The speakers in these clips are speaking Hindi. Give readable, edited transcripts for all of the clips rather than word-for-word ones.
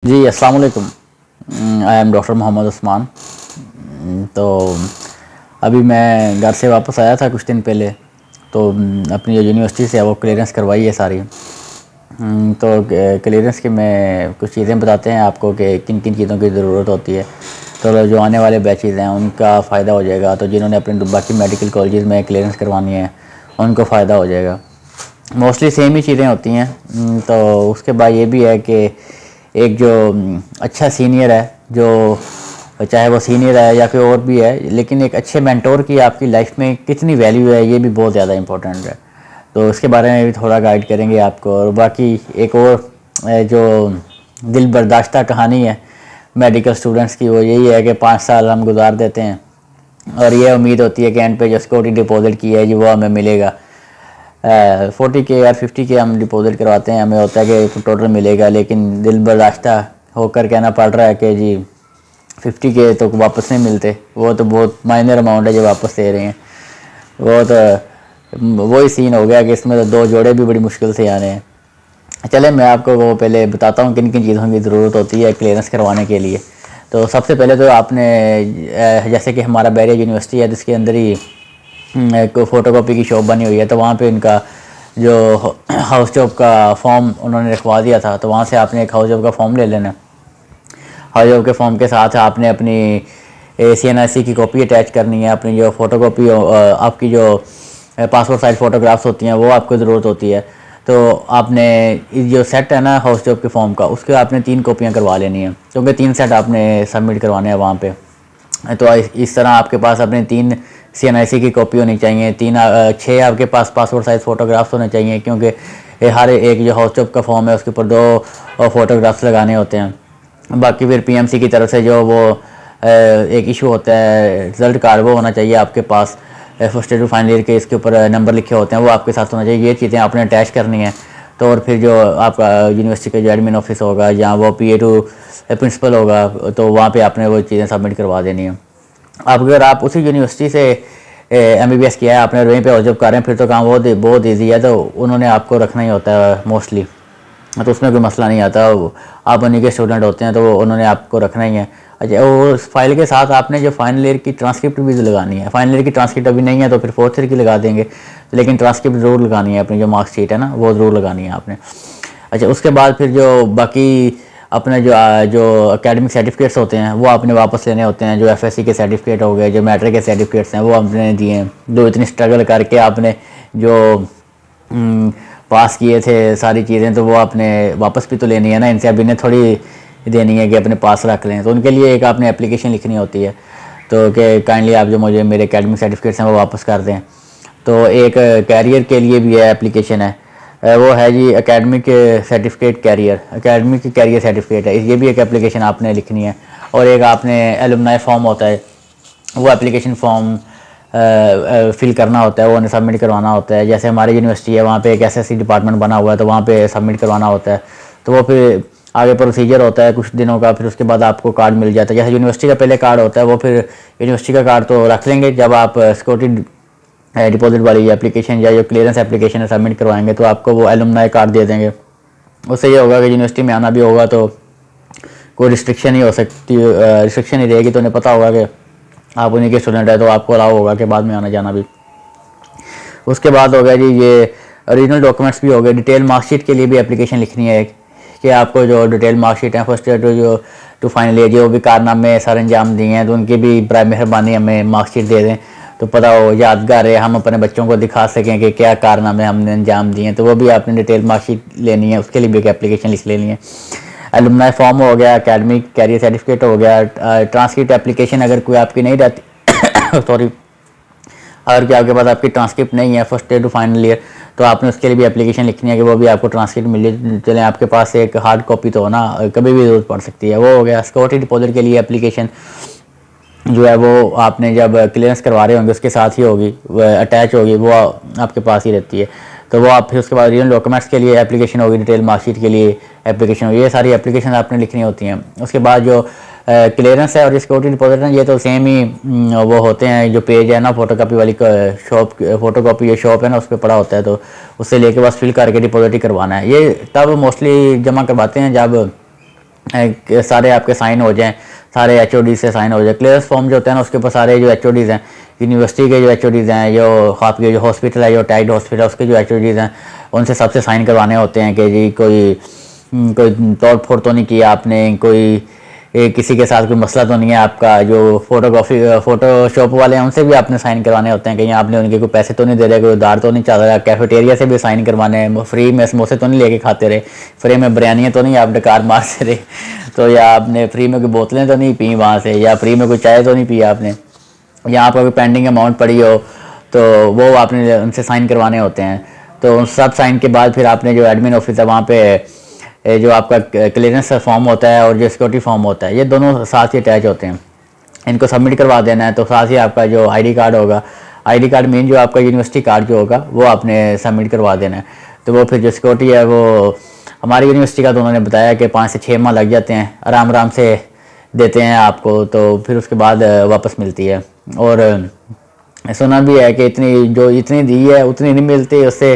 जी, अस्सलाम वालेकुम। I am doctor Mohammad Usman. तो अभी मैं घर से वापस आया था कुछ दिन पहले। तो अपनी जो यूनिवर्सिटी से है वो क्लियरेंस करवाई है सारी। तो क्लियरेंस के मैं कुछ चीज़ें बताते हैं आपको कि किन किन चीज़ों की ज़रूरत होती है। तो जो आने वाले बैचेज़ हैं उनका फ़ायदा हो जाएगा। तो जिन्होंने अपने बाकी मेडिकल कॉलेजेस में क्लियरेंस करवानी है उनको फ़ायदा हो जाएगा। मोस्टली सेम ही चीज़ें होती हैं। तो उसके बाद ये भी है कि एक जो अच्छा सीनियर है, जो चाहे वो सीनियर है या फिर और भी है, लेकिन एक अच्छे मेंटोर की आपकी लाइफ में कितनी वैल्यू है ये भी बहुत ज़्यादा इंपॉर्टेंट है। तो उसके बारे में भी थोड़ा गाइड करेंगे आपको। और बाकी एक और जो दिल बर्दाश्ता कहानी है मेडिकल स्टूडेंट्स की, वो यही है कि 5 साल हम गुजार देते हैं और ये उम्मीद होती है कि एंड पे जो सिक्योरिटी डिपॉजिट की है जी वो हमें मिलेगा। 40K या 50K हम डिपॉजिट करवाते हैं, हमें होता है कि टोटल मिलेगा, लेकिन दिल बर्दाश्ता होकर कहना पड़ रहा है कि जी 50K तो वापस नहीं मिलते। वो तो बहुत माइनर अमाउंट है जो वापस दे रहे हैं। वो तो वही सीन हो गया कि इसमें तो 2 जोड़े भी बड़ी मुश्किल से आने हैं। चले मैं आपको वो पहले बताता हूँ किन किन चीज़ों की ज़रूरत होती है क्लियरेंस करवाने के लिए। तो सबसे पहले तो आपने जैसे कि हमारा बैरियर यूनिवर्सिटी है जिसके अंदर ही एक फ़ोटोकॉपी की शॉप बनी हुई है, तो वहाँ पे इनका जो हाउस जॉब का फॉर्म उन्होंने रखवा दिया था। तो वहाँ से आपने एक हाउस जॉब का फॉर्म ले लेना। हाउस जॉब के फॉर्म के साथ आपने अपनी CNIC की कॉपी अटैच करनी है। अपनी जो फ़ोटोकॉपी आपकी जो पासपोर्ट साइज फ़ोटोग्राफ्स होती हैं वो आपको ज़रूरत होती है। तो आपने जो सेट है ना हाउस जॉब के फॉर्म का, उसके आपने 3 कॉपियाँ करवा लेनी है, क्योंकि 3 सेट आपने सबमिट करवाने हैं वहाँ पे। तो इस तरह आपके पास अपने 3 CNIC की कॉपी होनी चाहिए, 6 आपके पास पासपोर्ट साइज़ फ़ोटोग्राफ्स होने चाहिए, क्योंकि हर एक जो हाउस जॉब का फॉर्म है उसके ऊपर 2 फ़ोटोग्राफ्स लगाने होते हैं। बाकी फिर PMC की तरफ से जो वो एक इशू होता है रिज़ल्ट कार्ड, वो होना चाहिए आपके पास। First year to final year के इसके ऊपर नंबर लिखे होते हैं वो आपके साथ होना चाहिए। ये चीज़ें आपने अटैच करनी है। तो और फिर जो आपका यूनिवर्सिटी का जो एडमिन ऑफिस होगा या वो PA टू प्रिंसिपल होगा, तो वहाँ पे आपने वो चीज़ें सबमिट करवा देनी है। अब अगर आप उसी यूनिवर्सिटी से MBBS किया है आपने, वहीं पे और जॉब कर रहे हैं, फिर तो काम बहुत बहुत ईजी है। तो उन्होंने आपको रखना ही होता है मोस्टली, तो उसमें कोई मसला नहीं आता। आप उन्हीं के स्टूडेंट होते हैं तो वो उन्होंने आपको रखना ही है। अच्छा, और उस फाइल के साथ आपने जो फाइनल ईयर की ट्रांसक्रिप्ट भी लगानी है। फाइनल ईयर की ट्रांसक्रिप्ट अभी नहीं है तो फिर फोर्थ ईयर की लगा देंगे, लेकिन ट्रांसक्रिप्ट ज़रूर लगानी है। अपनी जो मार्कशीट है ना वो ज़रूर लगानी है आपने। अच्छा, उसके बाद फिर जो बाकी अपने जो एकेडमिक सर्टिफिकेट्स होते हैं वो आपने वापस लेने होते हैं। जो FSC के सर्टिफिकेट हो गए, जो मैट्रिक के सर्टिफिकेट्स हैं वो आपने दिए हैं। जो इतनी स्ट्रगल करके आपने जो पास किए थे सारी चीज़ें, तो वो आपने वापस भी तो लेनी है ना इनसे। अब इन्हें थोड़ी देनी है कि अपने पास रख लें। तो उनके लिए एक आपने एप्लीकेशन लिखनी होती है, तो कि काइंडली आप जो मुझे मेरे एकेडमिक सर्टिफिकेट्स हैं वो वापस कर दें। तो एक कैरियर के लिए भी है एप्लीकेशन है, वो है जी academic certificate career, academic career certificate है। ये भी एक एप्लीकेशन आपने लिखनी है। और एक आपने एलुमनाई फॉर्म होता है, वो एप्लीकेशन फॉर्म फिल करना होता है, वो उन्हें सबमिट करवाना होता है। जैसे हमारी यूनिवर्सिटी है वहाँ पे एक SSC डिपार्टमेंट बना हुआ है, तो वहाँ पे सबमिट करवाना होता है। तो वो फिर आगे प्रोसीजर होता है कुछ दिनों का, फिर उसके बाद आपको कार्ड मिल जाता है। जैसे यूनिवर्सिटी का पहले कार्ड होता है, वो फिर यूनिवर्सिटी का कार्ड तो रख लेंगे। जब आप सिक्योरिटी डिपॉजिट वाली एप्लीकेशन या जो क्लियरेंस एप्लीकेशन है सबमिट करवाएंगे, तो आपको वो एलुमनाई कार्ड दे देंगे। उससे ये होगा कि यूनिवर्सिटी में आना भी होगा तो कोई रिस्ट्रिक्शन ही हो सकती, रिस्ट्रिक्शन ही रहेगी। तो उन्हें पता होगा कि आप उन्हीं के स्टूडेंट है, तो आपको अलाउ होगा कि बाद में आना जाना भी। उसके बाद हो गया जी ये ओरिजिनल डॉक्यूमेंट्स भी हो गए। डिटेल मार्कशीट के लिए भी एप्लीकेशन लिखनी है एक, कि आपको जो डिटेल मार्कशीट है first year to final year जो भी कारनामे सर अंजाम दिए हैं, तो उनकी भी बर मेहरबानी हमें मार्कशीट दे दें, तो पता हो यादगार है, हम अपने बच्चों को दिखा सकें कि क्या कारनामे हमने अंजाम दिए हैं। तो वो भी आपने डिटेल मार्कशीट लेनी है, उसके लिए भी एक एप्लीकेशन लिख लेनी है। एलुमनाई फॉर्म हो गया, एकेडमिक कैरियर सर्टिफिकेट हो गया। ट्रांसक्रिप्ट एप्लीकेशन अगर कोई आपकी नहीं रहती सॉरी, अगर क्या आपके पास आपकी ट्रांसक्रिप्ट नहीं है first year to final year, तो आपने उसके लिए भी एप्लीकेशन लिखनी है कि वो भी आपको ट्रांसक्रिप्ट मिल जाए। चलें आपके पास एक हार्ड कॉपी तो हो ना, कभी भी ज़रूरत पड़ सकती है। वो हो गया। सिक्योरिटी डिपॉजिट के लिए एप्लीकेशन जो है वो आपने जब क्लियरेंस करवा रहे होंगे उसके साथ ही होगी, अटैच होगी, वो आपके पास ही रहती है। तो वो आप फिर उसके बाद रियल डॉक्यूमेंट्स के लिए एप्लीकेशन होगी, डिटेल मार्कशीट के लिए एप्लीकेशन होगी। ये सारी एप्लीकेशन आपने लिखनी होती हैं। उसके बाद जो क्लियरेंस है और सिक्योरिटी डिपॉजिट है, ये तो सेम ही वो होते हैं। जो पेज है ना फोटोकॉपी वाली शॉप, फोटोकॉपी शॉप है ना, उस पर पड़ा होता है, तो उससे लेके बस फिल करके डिपॉजिट ही करवाना है। ये तब मोस्टली जमा करवाते हैं जब सारे आपके साइन हो जाएं, सारे एचओडी से साइन हो जाए। क्लियरेंस फॉर्म जो होता है ना, उसके ऊपर सारे जो एचओडीज़ हैं, यूनिवर्सिटी के जो एचओडीज़ हैं, जो आपके जो हॉस्पिटल है, जो टाइड हॉस्पिटल, उसके जो एचओडीज़ हैं, उनसे सबसे साइन करवाने होते हैं कि जी कोई तोड़ फोड़ तो नहीं किया आपने, कोई किसी के साथ कोई मसला तो नहीं है आपका। जो फोटोशॉप वाले हैं, उनसे भी आपने साइन करवाने होते हैं, कहीं आपने उनके कोई पैसे तो नहीं दे रहे, कोई उधार तो नहीं चल रहा। कैफेटेरिया से भी साइन करवाने हैं, फ्री में समोसे तो नहीं लेके खाते रहे, फ्री में बिरयानियाँ तो नहीं आप डकार मारते रहे, तो या आपने फ्री में कोई बोतलें तो नहीं पी वहाँ से, या फ्री में कोई चाय तो नहीं पी आपने, या आपका कोई पेंडिंग अमाउंट पड़ी हो तो वो आपने उनसे साइन करवाने होते हैं। तो सब साइन के बाद फिर आपने जो एडमिन ऑफिस है वहाँ पे जो आपका क्लियरेंस फॉर्म होता है और जो सिक्योरिटी फॉर्म होता है, ये दोनों साथ ही अटैच होते हैं, इनको सबमिट करवा देना है। तो साथ ही आपका जो आईडी कार्ड होगा, आईडी कार्ड मेन जो आपका यूनिवर्सिटी कार्ड जो होगा वो आपने सबमिट करवा देना है। तो वो फिर जो सिक्योरिटी है वो हमारी यूनिवर्सिटी का तो उन्होंने बताया कि 5 से 6 माह लग जाते हैं, आराम आराम से देते हैं आपको, तो फिर उसके बाद वापस मिलती है। और सुना भी है कि इतनी दी है उतनी नहीं मिलती, उससे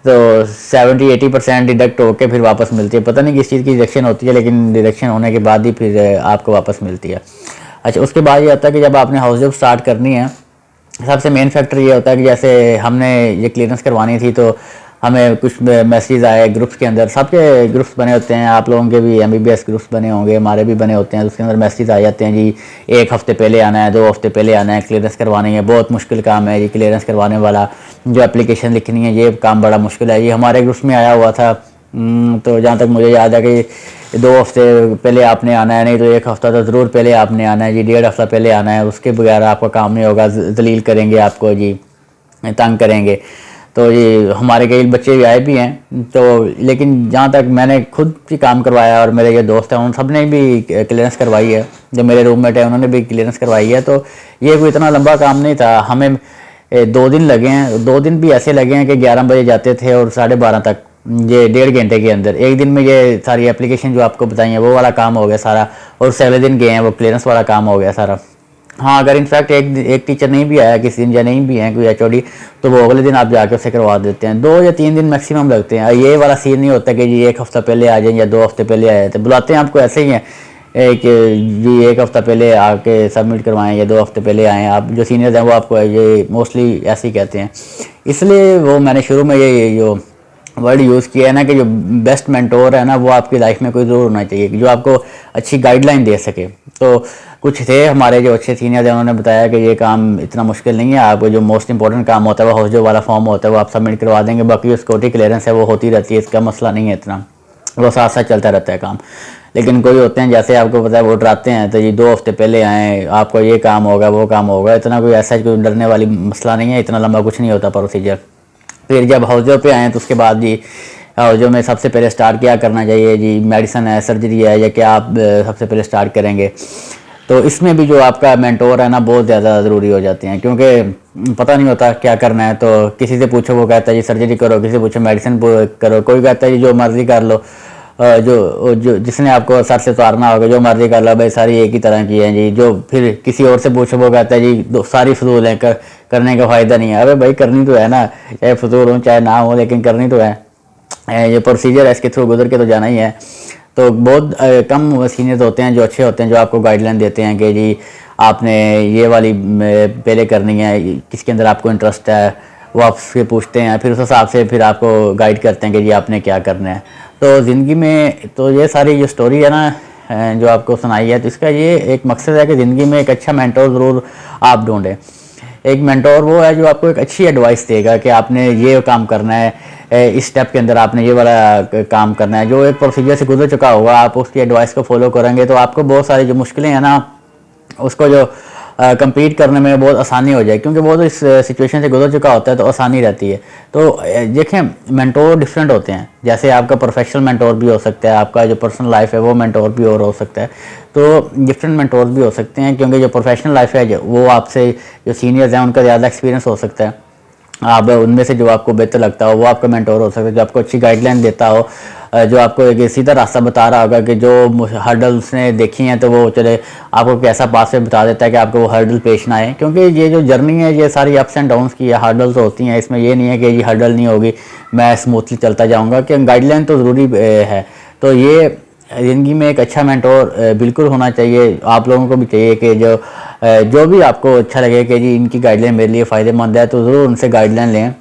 तो 70-80% डिडक्ट होकर फिर वापस मिलती है। पता नहीं किस चीज़ की डिडक्शन होती है, लेकिन डिडक्शन होने के बाद ही फिर आपको वापस मिलती है। अच्छा, उसके बाद ये होता है कि जब आपने हाउस जॉब स्टार्ट करनी है, सबसे मेन फैक्टर ये होता है कि जैसे हमने ये क्लियरेंस करवानी थी तो हमें कुछ मैसेज आए ग्रुप्स के अंदर, सबके ग्रुप्स बने होते हैं, आप लोगों के भी एमबीबीएस ग्रुप्स बने होंगे, हमारे भी बने होते हैं। उसके अंदर मैसेज आ जाते हैं जी 1 हफ्ते पहले आना है, 2 हफ्ते पहले आना है, क्लियरेंस करवानी है। बहुत मुश्किल काम है ये क्लियरेंस करवाने वाला, जो एप्लीकेशन लिखनी है ये काम बड़ा मुश्किल है। ये हमारे ग्रुप्स में आया हुआ था। तो जहाँ तक मुझे याद है कि 2 हफ्ते पहले आपने आना है, नहीं तो 1 हफ्ता तो ज़रूर पहले आपने आना है जी, 1.5 हफ्ता पहले आना है, उसके बगैर आपका काम नहीं होगा, जलील करेंगे आपको जी, तंग करेंगे। तो ये हमारे कई बच्चे भी आए भी हैं। तो लेकिन जहाँ तक मैंने खुद भी काम करवाया और मेरे ये दोस्त हैं उन सब ने भी क्लियरेंस करवाई है, जो मेरे रूममेट है उन्होंने भी क्लियरेंस करवाई है। तो ये कोई इतना लंबा काम नहीं था, हमें 2 दिन लगे हैं। 2 दिन भी ऐसे लगे हैं कि 11 बजे जाते थे और 12:30 तक, ये 1.5 घंटे के अंदर। एक दिन में ये सारी एप्लीकेशन जो आपको बताई है वो वाला काम हो गया सारा, और अगले दिन गए हैं वो क्लियरेंस वाला काम हो गया सारा। हाँ, अगर इनफैक्ट एक टीचर नहीं भी आया किसी दिन, या नहीं भी है कोई एचओडी, तो वो अगले दिन आप जाके उससे करवा देते हैं। 2 या 3 दिन मैक्सिमम लगते हैं। ये वाला सीन नहीं होता कि जी 1 हफ्ता पहले आ जाए या 2 हफ्ते पहले आ जाते, बुलाते हैं आपको ऐसे ही हैं कि जी 1 हफ्ता पहले आके सबमिट करवाएं या 2 हफ्ते पहले आएँ। आप जो सीनियर्स हैं वो आपको ये मोस्टली ऐसे ही कहते हैं। इसलिए वो मैंने शुरू में ये जो वर्ड यूज़ किया है ना कि जो बेस्ट मेंटोर है ना वो आपकी लाइफ में कोई ज़रूर होना चाहिए कि जो आपको अच्छी गाइडलाइन दे सके। तो कुछ थे हमारे जो अच्छे सीनियर थे, उन्होंने बताया कि ये काम इतना मुश्किल नहीं है, आपको जो मोस्ट इंपॉर्टेंट काम होता है वो हाउस जॉब वाला फॉर्म होता है वो आप सबमिट करवा देंगे, बाकी जो सिक्योरिटी क्लियरेंस है वो होती रहती है, इसका मसला नहीं है इतना, वो साथ साथ चलता रहता है काम। लेकिन कोई होते हैं जैसे आपको पता है वो डराते हैं, तो ये 2 हफ्ते पहले आएँ, आपको ये काम होगा वो काम होगा। इतना कोई ऐसा कोई डरने वाली मसला नहीं है, इतना लंबा कुछ नहीं होता प्रोसीजर। फिर जब हाउस पे आए तो उसके बाद जी हाउस में सबसे पहले स्टार्ट क्या करना चाहिए जी, मेडिसिन है, सर्जरी है, या क्या आप सबसे पहले स्टार्ट करेंगे। तो इसमें भी जो आपका मेंटोर है ना बहुत ज़्यादा ज़रूरी हो जाते हैं, क्योंकि पता नहीं होता क्या करना है। तो किसी से पूछो वो कहता है जी सर्जरी करो, किसी से पूछो मेडिसिन करो, कोई कहता है जी जो मर्ज़ी कर लो, जो जिसने आपको सर से उतारना होगा जो मर्ज़ी कर लो, भाई सारी एक ही तरह की है जी। जो फिर किसी और से पूछो वो कहता है जी सारी फजूल है, करने का फ़ायदा नहीं है। अरे भाई करनी तो है ना, चाहे फजूल हो चाहे ना हो, लेकिन करनी तो है। ये प्रोसीजर है, इसके थ्रू गुजर के तो जाना ही है। तो बहुत कम सीनियर्स होते हैं जो अच्छे होते हैं, जो आपको गाइडलाइन देते हैं कि जी आपने ये वाली पहले करनी है, किसके अंदर आपको इंटरेस्ट है वो आपसे पूछते हैं, फिर उस हिसाब से फिर आपको गाइड करते हैं कि जी आपने क्या करना है। तो ज़िंदगी में तो ये सारी जो स्टोरी है ना जो आपको सुनाई है, तो इसका ये एक मकसद है कि ज़िंदगी में एक अच्छा मेंटोर ज़रूर आप ढूंढें। एक मेंटोर वो है जो आपको एक अच्छी एडवाइस देगा कि आपने ये काम करना है, इस स्टेप के अंदर आपने ये वाला काम करना है, जो एक प्रोसीजर से गुजर चुका होगा, आप उसकी एडवाइस को फॉलो करेंगे तो आपको बहुत सारी जो मुश्किलें हैं ना उसको जो कंप्लीट करने में बहुत आसानी हो जाए, क्योंकि वो तो इस सिचुएशन से गुजर चुका होता है तो आसानी रहती है। तो देखें मेंटोर डिफरेंट होते हैं, जैसे आपका प्रोफेशनल मेंटोर भी हो सकता है, आपका जो पर्सनल लाइफ है वो मेंटोर भी और हो सकता है। तो डिफरेंट मेंटोर भी हो सकते हैं, क्योंकि जो प्रोफेशनल लाइफ है वो आपसे जो सीनियर्स हैं उनका ज़्यादा एक्सपीरियंस हो सकता है, आप उनमें से जो आपको बेहतर लगता हो वो आपका मेंटोर हो सकता है, जो आपको अच्छी गाइडलाइन देता हो, जो आपको एक सीधा रास्ता बता रहा होगा कि जो हर्डल्स ने देखी हैं तो वो चले आपको कैसा पास से बता देता है कि आपको वो हर्डल पेश ना आए। क्योंकि ये जो जर्नी है ये सारी अप्स एंड डाउन्स की हर्डल्स होती हैं, इसमें ये नहीं है कि ये हर्डल नहीं होगी मैं स्मूथली चलता जाऊँगा, कि गाइडलाइन तो ज़रूरी है। तो ये ज़िंदगी में एक अच्छा मेंटोर बिल्कुल होना चाहिए। आप लोगों को भी चाहिए कि जो भी आपको अच्छा लगे कि जी इनकी गाइडलाइन मेरे लिए फ़ायदेमंद है, तो ज़रूर उनसे गाइडलाइन लें,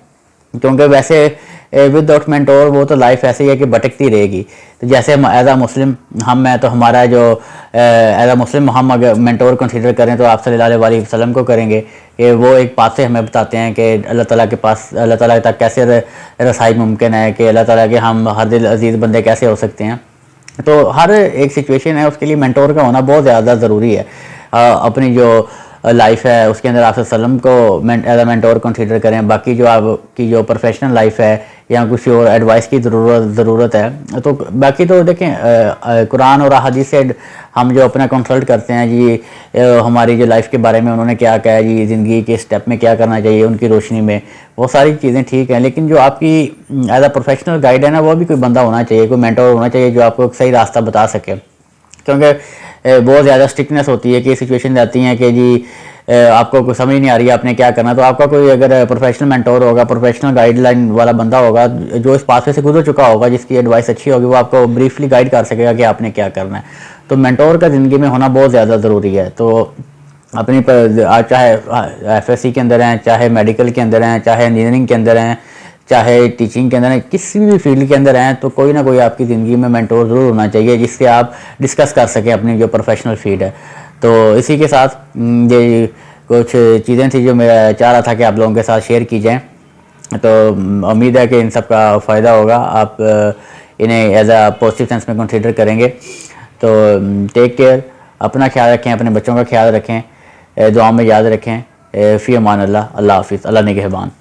क्योंकि वैसे विदाउट मेंटोर वो तो लाइफ ऐसी है कि भटकती रहेगी। तो जैसे हम एज आ मुस्लिम हम हैं, तो हमारा जो एज आ मुस्लिम हम अगर मेंटोर कंसीडर करें तो आप सल्लल्लाहु अलैहि वसल्लम को करेंगे कि वो एक बात से हमें बताते हैं कि अल्लाह ताला के पास, अल्लाह ताला तक कैसे रसाई मुमकिन है, कि अल्लाह ताला के हम हर दिल अजीज़ बंदे कैसे हो सकते हैं। तो हर एक सिचुएशन है उसके लिए मेंटोर का होना बहुत ज़्यादा ज़रूरी है। अपनी जो लाइफ है उसके अंदर आप सल्लम को एज अ मेंटोर कंसीडर करें। बाकी जो आपकी जो प्रोफेशनल लाइफ है या कुछ और एडवाइस की ज़रूरत है, तो बाकी तो देखें कुरान और अहादीस से हम जो अपना कंसल्ट करते हैं जी, हमारी जो लाइफ के बारे में उन्होंने क्या कहा जी, ज़िंदगी के स्टेप में क्या करना चाहिए उनकी रोशनी में, वो सारी चीज़ें ठीक हैं। लेकिन जो आपकी एज अ प्रोफेशनल गाइड है ना, वो भी कोई बंदा होना चाहिए, कोई मेंटोर होना चाहिए जो आपको एक सही रास्ता बता सके। क्योंकि बहुत ज़्यादा स्ट्रिक्टनेस होती है कि सिचुएशन आती हैं कि जी आपको कुछ समझ नहीं आ रही है आपने क्या करना, तो आपका कोई अगर प्रोफेशनल मेंटोर होगा, प्रोफेशनल गाइडलाइन वाला बंदा होगा जो इस पाथवे से गुजर चुका होगा, जिसकी एडवाइस अच्छी होगी, वो आपको ब्रीफली गाइड कर सकेगा कि आपने क्या करना है। तो मेंटोर का ज़िंदगी में होना बहुत ज़्यादा ज़रूरी है। तो अपनी आज चाहे एफएससी के अंदर हैं, चाहे मेडिकल के अंदर हैं, चाहे इंजीनियरिंग के अंदर हैं, चाहे टीचिंग के अंदर हैं, किसी भी फील्ड के अंदर हैं, तो कोई ना कोई आपकी ज़िंदगी में मेंटोर ज़रूर होना चाहिए जिससे आप डिस्कस कर सकें अपनी जो प्रोफेशनल फील्ड है। तो इसी के साथ ये कुछ चीज़ें थी जो मैं चाह रहा था कि आप लोगों के साथ शेयर की जाएँ। तो उम्मीद है कि इन सब का फ़ायदा होगा, आप इन्हें एज आ पॉजिटिव सेंस में कंसीडर करेंगे। तो टेक केयर, अपना ख्याल रखें, अपने बच्चों का ख्याल रखें, दुआ में याद रखें। फ़ी अमान अल्लाह, अल्लाह हाफ़िज़, अल्लाह निगहबान।